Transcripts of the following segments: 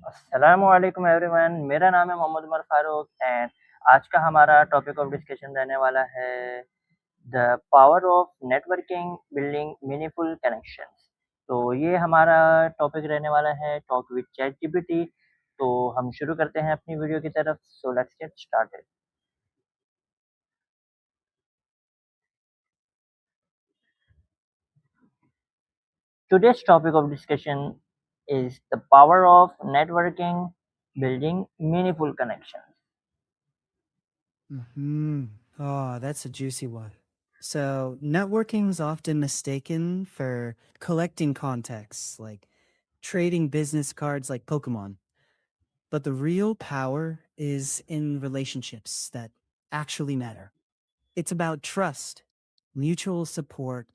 अस्सलामुअलैकुम एवरीवन, मेरा नाम है मोहम्मद उमर फारूक एंड आज का हमारा टॉपिक ऑफ डिस्कशन रहने वाला है the power of networking building meaningful connections. तो ये हमारा टॉपिक रहने वाला है टॉक विद चैट जीपीटी। तो हम शुरू करते हैं अपनी वीडियो की तरफ। So let's get started. Today's topic of discussion is the power of networking building meaningful connections. Hmm. Oh, that's a juicy one. So, networking is often mistaken for collecting contacts, like trading business cards like Pokemon. But the real power is in relationships that actually matter. It's about trust, mutual support,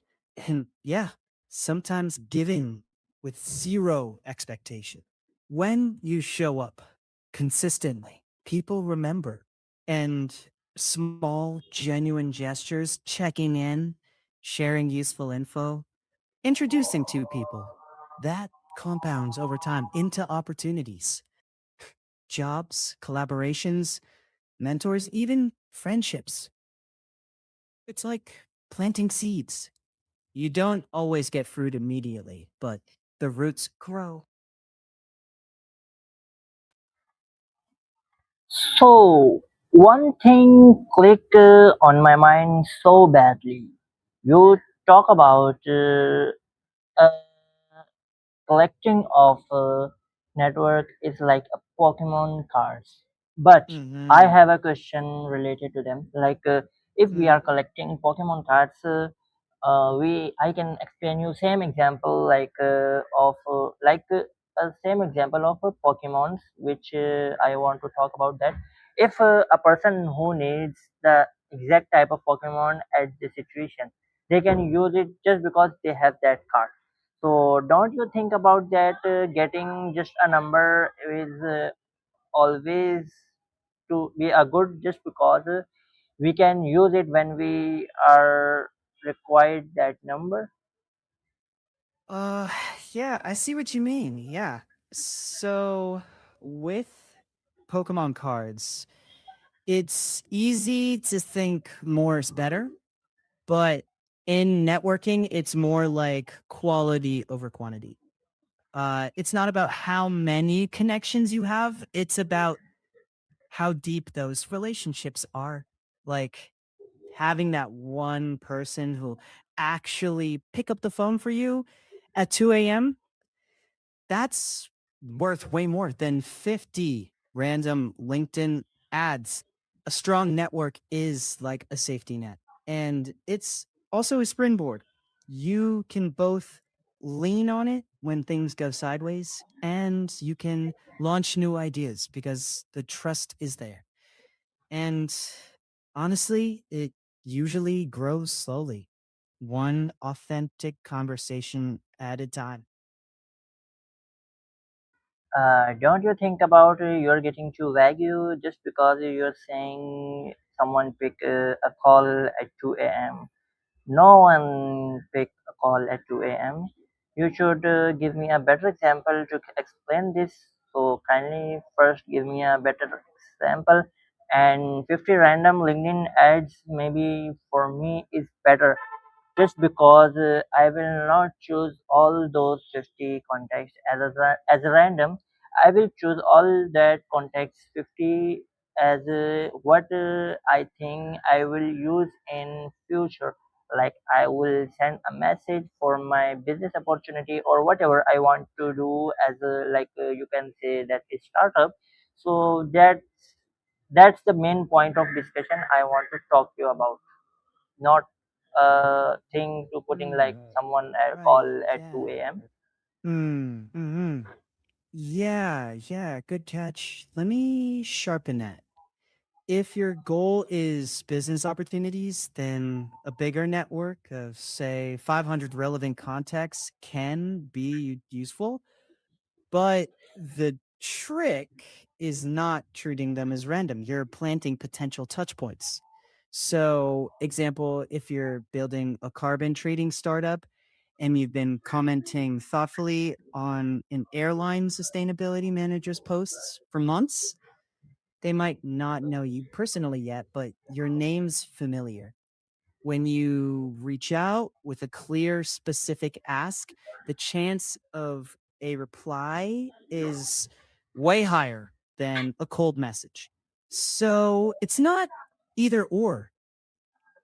and yeah, sometimes giving with zero expectation. When you show up consistently, people remember. And small, genuine gestures, checking in, sharing useful info, introducing two people, that compounds over time into opportunities, jobs, collaborations, mentors, even friendships. It's like planting seeds. You don't always get fruit immediately, but the roots grow. So, one thing clicked on my mind so badly. You talk about uh, collecting of network is like a Pokemon cards. But I Mm-hmm. have a question related to them. Like, if we Mm. are collecting Pokemon cards, we I can explain you same example like of like a same example of Pokemons, which I want to talk about that. If a person who needs the exact type of Pokemon at the situation, they can use it just because they have that card. So don't you think about that getting just a number is always to be a good just because we can use it when we are required that number. Uh, yeah, I see what you mean. Yeah. So, with Pokemon cards, it's easy to think more is better, but in networking, it's more like quality over quantity. It's not about how many connections you have, it's about how deep those relationships are. Like having that one person who'll actually pick up the phone for you at 2 a.m., that's worth way more than 50 random LinkedIn ads. A strong network is like a safety net, and it's also a springboard. You can both lean on it when things go sideways, and you can launch new ideas because the trust is there. And honestly, it usually grows slowly, one authentic conversation at a time. Don't you think about you're getting too vague just because you're saying someone pick a call at 2 a.m. No one pick a call at 2 a.m. You should give me a better example to explain this. So kindly first give me a better example. And 50 random LinkedIn ads maybe for me is better just because I will not choose all those 50 contacts as a random. I will choose all that contacts 50 as what I think I will use in future. Like I will send a message for my business opportunity or whatever I want to do as a like you can say that is startup. So that's the main point of discussion I want to talk to you about, not a thing to putting like Right. someone call Right. at Yeah. 2 a.m. Hmm. Yeah. Yeah. Good catch. Let me sharpen that. If your goal is business opportunities, then a bigger network of, say, 500 relevant contacts can be useful. But the trick is not treating them as random. You're planting potential touch points. So, example, if you're building a carbon trading startup, and you've been commenting thoughtfully on an airline sustainability manager's posts for months, they might not know you personally yet, but your name's familiar. When you reach out with a clear, specific ask, the chance of a reply is way higher than a cold message. So it's not either or.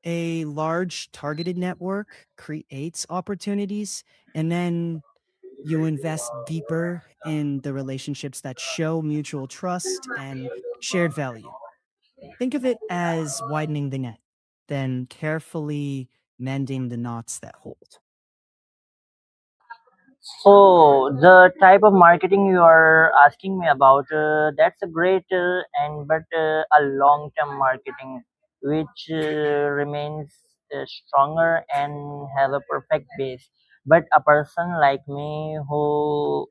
A large targeted network creates opportunities, and then you invest deeper in the relationships that show mutual trust and shared value. Think of it as widening the net, then carefully mending the knots that hold. So the type of marketing you are asking me about, that's a great and but a long-term marketing which remains stronger and have a perfect base. But a person like me who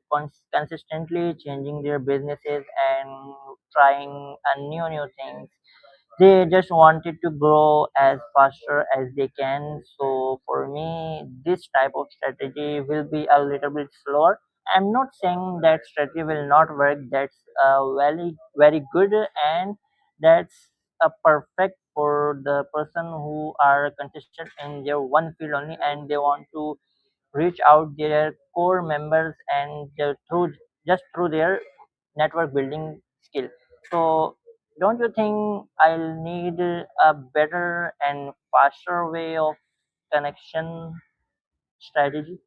consistently changing their businesses and trying a new things, they just wanted to grow as faster as they can. So for me this type of strategy will be a little bit slower. I'm not saying that strategy will not work. That's very good, and that's a perfect for the person who are consistent in their one field only, and they want to reach out their core members and through just through their network building skill. So don't you think I'll need a better and faster way of connection strategy?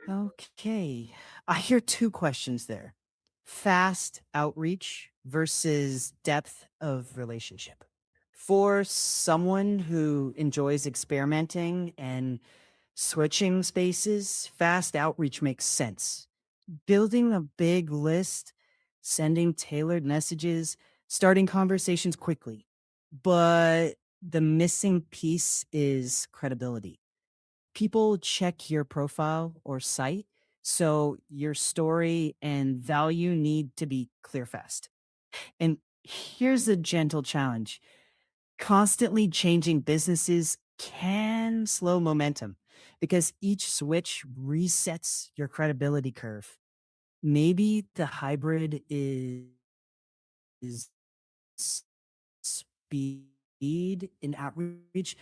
Okay. I hear two questions there: fast outreach versus depth of relationship. For someone who enjoys experimenting and switching spaces, fast outreach makes sense. Building a big list, sending tailored messages, starting conversations quickly. But the missing piece is credibility. People check your profile or site, so your story and value need to be clear fast. And here's a gentle challenge: constantly changing businesses can slow momentum because each switch resets your credibility curve. Maybe the hybrid is speed in outreach,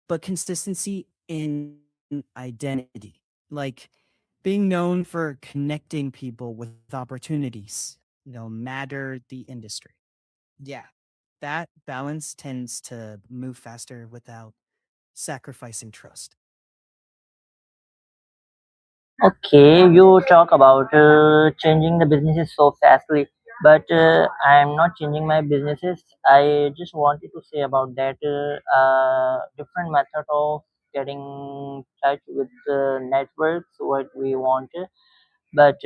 but consistency in identity. Like being known for connecting people with opportunities, no matter the industry. Yeah, that balance tends to move faster without sacrificing trust. Okay, you talk about changing the businesses so fastly, but I'm not changing my businesses. I just wanted to say about that different method of getting touch with networks, what we want. But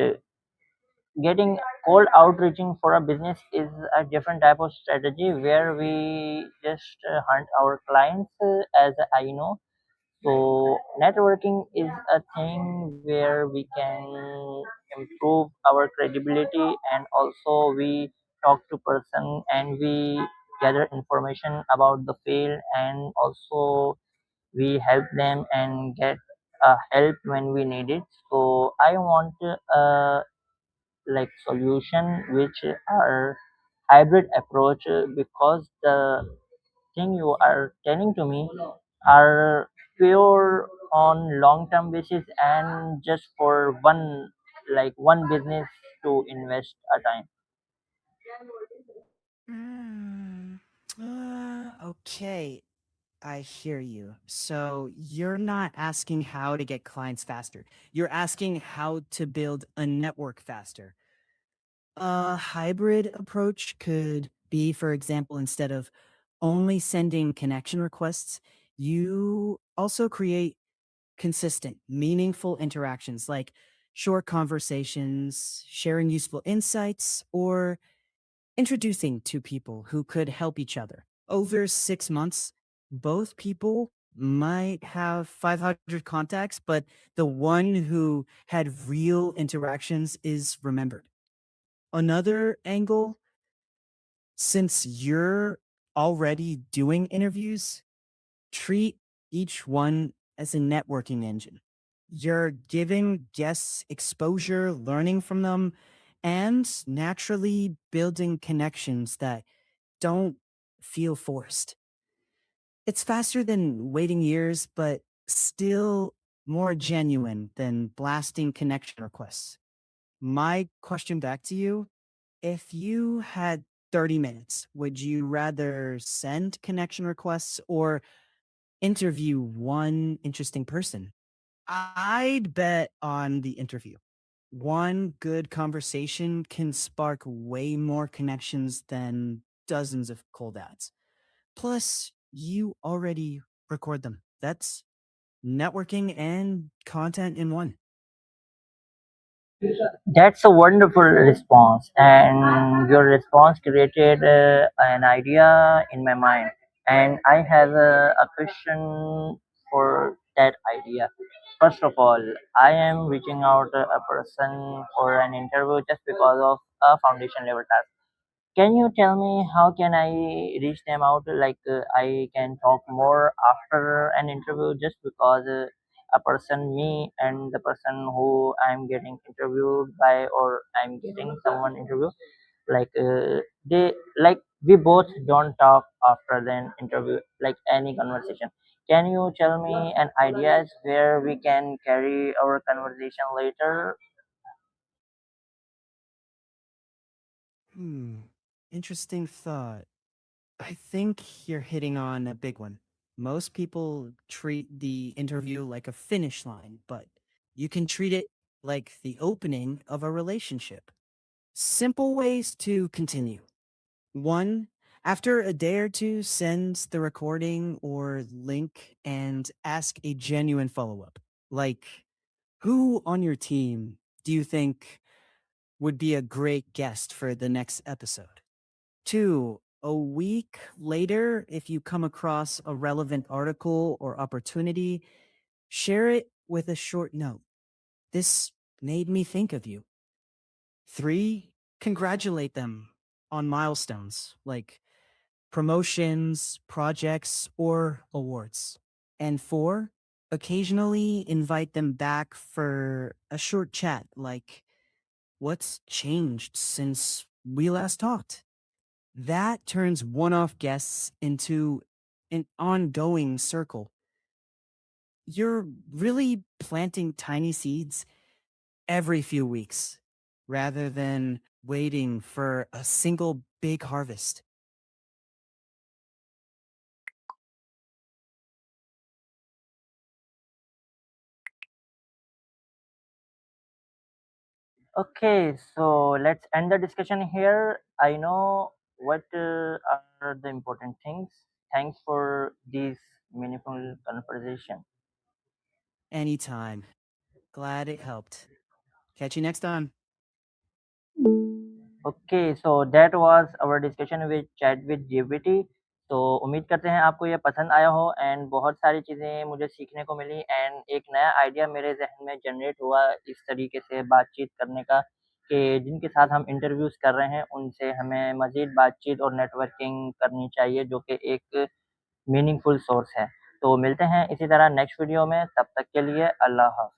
getting cold outreaching for a business is a different type of strategy where we just hunt our clients as I know. So networking is a thing where we can improve our credibility, and also we talk to person and we gather information about the field, and also we help them and get help when we need it. So I want like solution which are hybrid approach, because the thing you are telling to me are pure on long term basis and just for one, like one business to invest a time. Mm, okay, I hear you. So you're not asking how to get clients faster. You're asking how to build a network faster. A hybrid approach could be, for example, instead of only sending connection requests, you also create consistent, meaningful interactions like short conversations, sharing useful insights, or introducing two people who could help each other. Over 6 months, both people might have 500 contacts, but the one who had real interactions is remembered. Another angle, since you're already doing interviews, treat each one as a networking engine. You're giving guests exposure, learning from them, and naturally building connections that don't feel forced. It's faster than waiting years, but still more genuine than blasting connection requests. My question back to you, if you had 30 minutes, would you rather send connection requests or interview one interesting person? I'd bet on the interview. One good conversation can spark way more connections than dozens of cold ads. Plus, you already record them. That's networking and content in one. That's a wonderful response, and your response created an idea in my mind. And I have a question for that idea. First of all, I am reaching out a person for an interview just because of a foundation level task. Can you tell me how can I reach them out? Like I can talk more after an interview just because a person, me and the person who I'm getting interviewed by or I'm getting someone interview, like they like we both don't talk after the interview like any conversation. Can you tell me an ideas where we can carry our conversation later? Hmm. Interesting thought. I think you're hitting on a big one. Most people treat the interview like a finish line, but you can treat it like the opening of a relationship. Simple ways to continue. One, after a day or two, send the recording or link and ask a genuine follow up. Like, who on your team do you think would be a great guest for the next episode? Two, a week later, if you come across a relevant article or opportunity, share it with a short note. This made me think of you. Three, congratulate them on milestones like promotions, projects, or awards. And four, occasionally invite them back for a short chat like, what's changed since we last talked? That turns one off guests into an ongoing circle. You're really planting tiny seeds every few weeks rather than waiting for a single big harvest. Okay, so let's end the discussion here. I know what are the important things. Thanks for this meaningful conversation. Anytime. Glad it helped. Catch you next time. Okay, so that was our discussion with chat with GPT. तो उम्मीद करते हैं आपको ये पसंद आया हो and बहुत सारी चीज़ें मुझे सीखने को मिली एंड एक नया आइडिया मेरे ज़हन में जनरेट हुआ इस तरीके से बातचीत करने का कि जिनके साथ हम इंटरव्यूज़ कर रहे हैं उनसे हमें मज़ीद बातचीत और नेटवर्किंग करनी चाहिए जो कि एक मीनिंगफुल सोर्स है। तो मिलते हैं इसी तरह नेक्स्ट वीडियो में, तब तक के लिए अल्लाह हाफ़िज़।